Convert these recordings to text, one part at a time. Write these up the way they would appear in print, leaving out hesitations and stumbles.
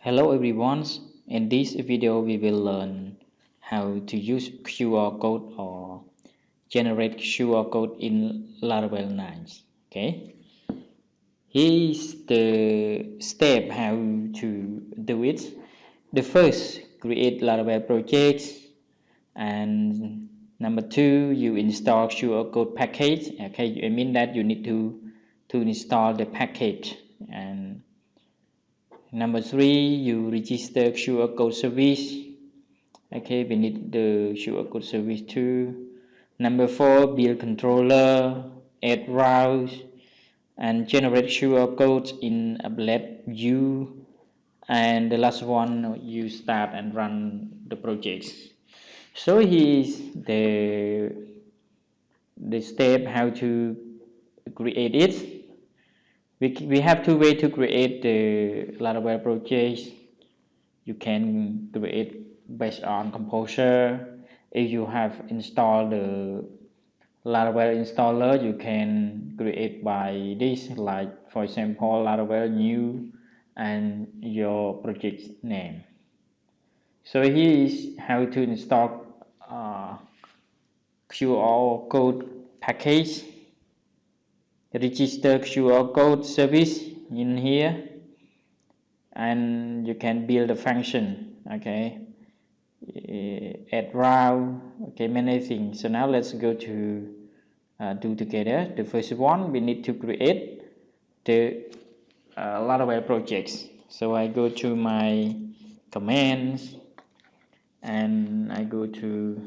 Hello everyone, in this video we will learn how to use QR code or generate QR code in Laravel 9. Okay, here's the step how to do it. The first, create Laravel project, and number two, you install QR code package. Okay, I mean that you need to install the package. And number three, you register QR code service. Okay, we need the QR code service too. Number four, build controller, add routes, and generate QR codes in applet view. And the last one, you start and run the projects. So here's the step how to create it. We have two ways to create the Laravel project. You can create based on Composer. If you have installed the Laravel installer, you can create by this, like for example Laravel new and your project name. So here is how to install QR code package. Register QR code service in here, and you can build a function. Okay, add route. Okay, many things. So now let's go to do together. The first one, we need to create the Laravel projects. So I go to my commands and I go to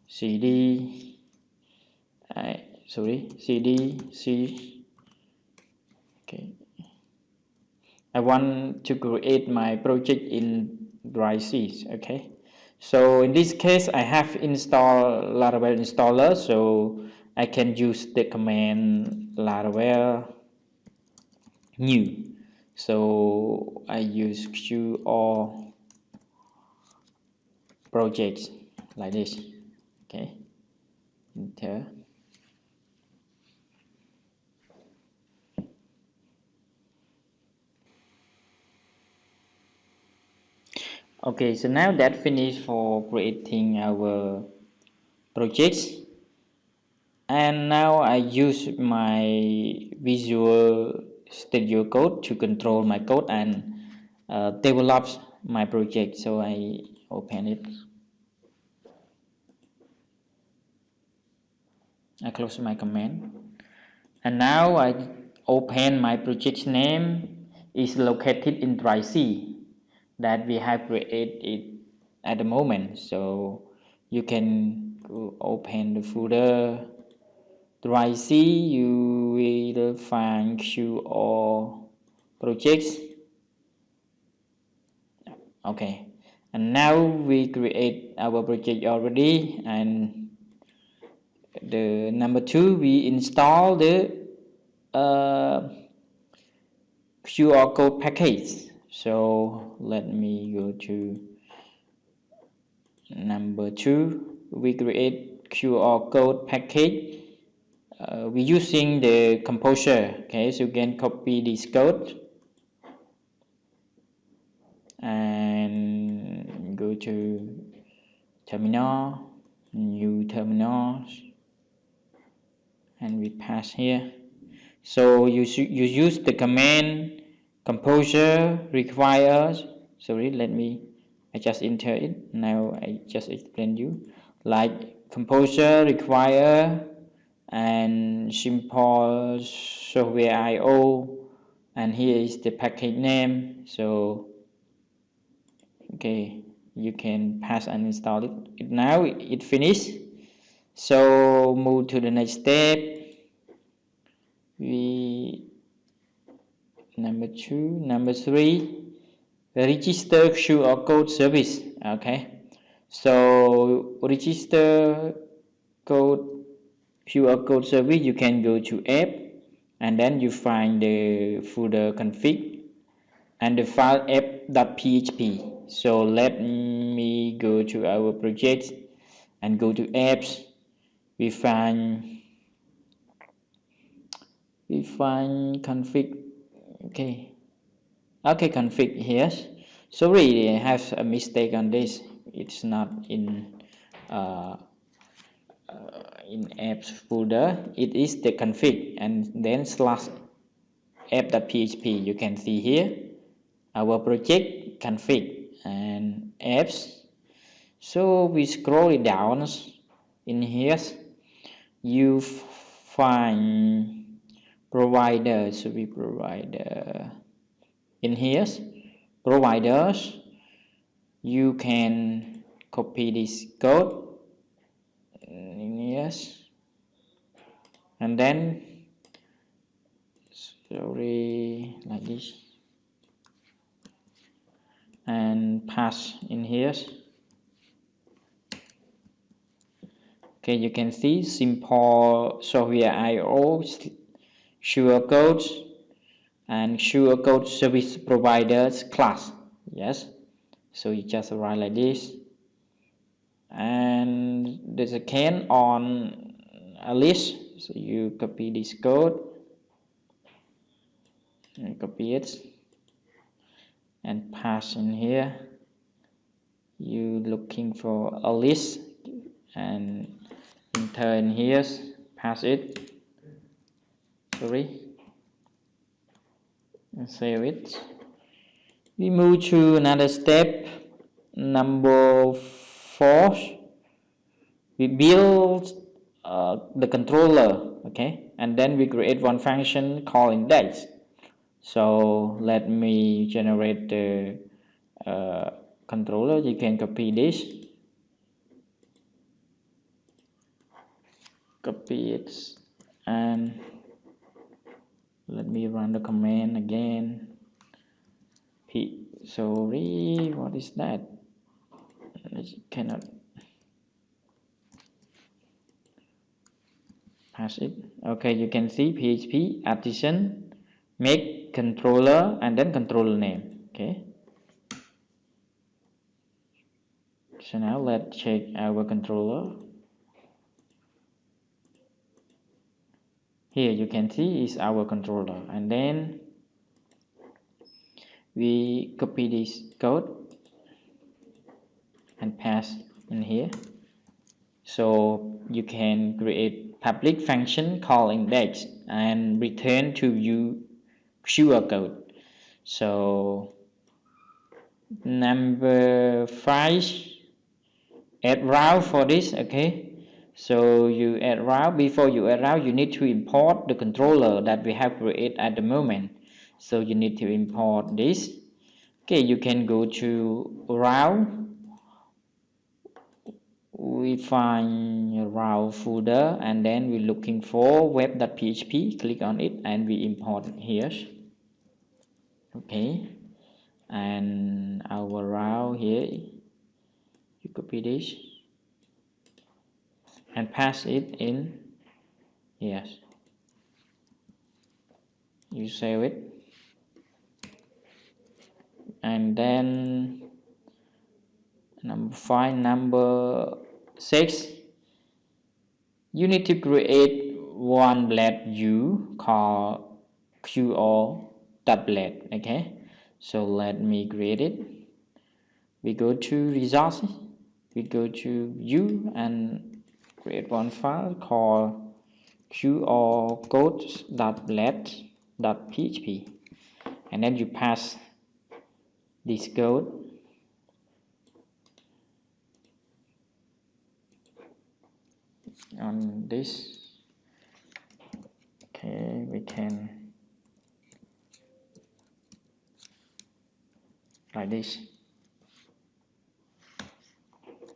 cd cd c. Okay, I want to create my project in dry C. Okay, so in this case I have installed Laravel installer, so I can use the command Laravel new. So I use QR projects like this. Okay, enter. Okay, so now that finished for creating our projects, and now I use my Visual Studio Code to control my code and develop my project. So I open it, I close my command, and now I open my project name is located in dry C that we have created at the moment. So you can open the folder dry C, you will find QR projects. Okay, and now we create our project already, and the number two, we install the QR code package. So let me go to number two, we create QR code package. We're using the Composer. Okay, so you can copy this code and go to terminal, new terminals, and we pass here. So you use the command Composer requires. Sorry, I just enter it. Now I just explain you, like Composer require and simple software IO, and here is the package name. So okay, you can pass and install it. Now it finished. So move to the next step. Number three, register QR code service. Okay, so register QR code service, you can go to app, and then you find the folder config and the file app.php. So let me go to our project and go to apps. We find config. Okay, config here. Sorry, I have a mistake on this. It's not uh, in apps folder. It is the config and then slash app.php. You can see here our project config and apps. So we scroll it down in here. You find provider. So we provide in here providers. You can copy this code in here and then sorry like this and pass in here. Okay, you can see simple software IO sure codes and sure code service providers class. Yes, so you just write like this and there's a can on a list, so you copy this code and copy it and pass in here. You looking for a list and enter in here, pass it, sorry, and save it. We move to another step, number 4. We build the controller, okay, and then we create one function called index. So let me generate the controller. You can copy this, copy it, and let me run the command again. Sorry, what is that? I cannot pass it. Okay, you can see PHP artisan make controller and then controller name. Okay, so now let's check our controller. Here you can see is our controller, and then we copy this code and pass in here. So you can create public function called index and return to you QR code. So number 5, add route for this. Okay, so you add route. Before you add route, you need to import the controller that we have created at the moment. So you need to import this. Okay, you can go to route. We find route folder and then we're looking for web.php. Click on it and we import here. Okay, and our route here, you copy this and pass it in. Yes, you save it, and then number 6, you need to create one blade view called QR.blade. Okay, so let me create it. We go to resources, we go to view and create one file called qrcode.blade.php, and then you pass this code on this. Okay, we can like this,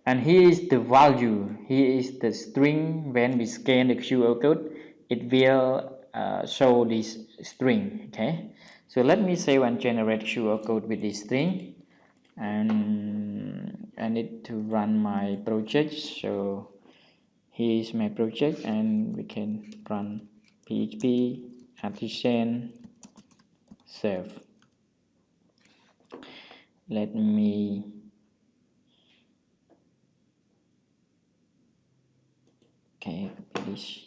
and here is the value. Here is the string. When we scan the QR code, it will show this string. Okay, so let me save and generate QR code with this string, and I need to run my project. So here is my project and we can run php artisan save. Let me copy this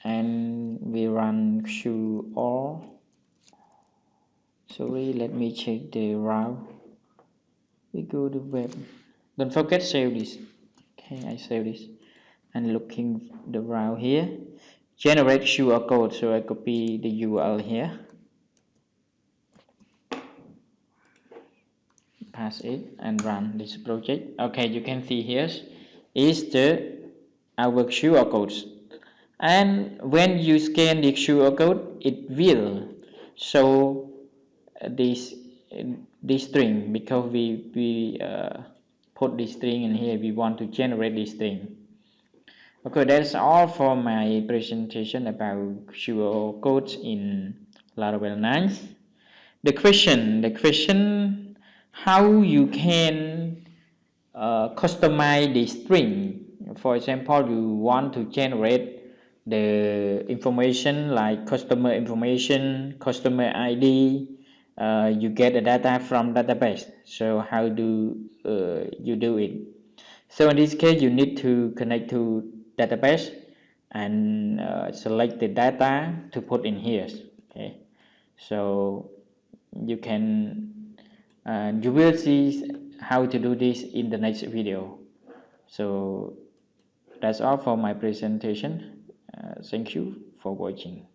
and we run QR Sorry, let me check the route. We go to web. Don't forget save this. Okay, I save this and looking the route here. Generate QR code. So I copy the URL here. Pass it and run this project. Okay, you can see here is the our QR codes. And when you scan the QR code, it will show this this string because we put this string in here. We want to generate this string. Okay, that's all for my presentation about QR codes in Laravel 9. The question, how you can customize the string. For example, you want to generate the information like customer information, customer ID. You get the data from database. So how do you do it? So in this case, you need to connect to database and select the data to put in here. Okay, so you can you will see how to do this in the next video. So that's all for my presentation. Thank you for watching.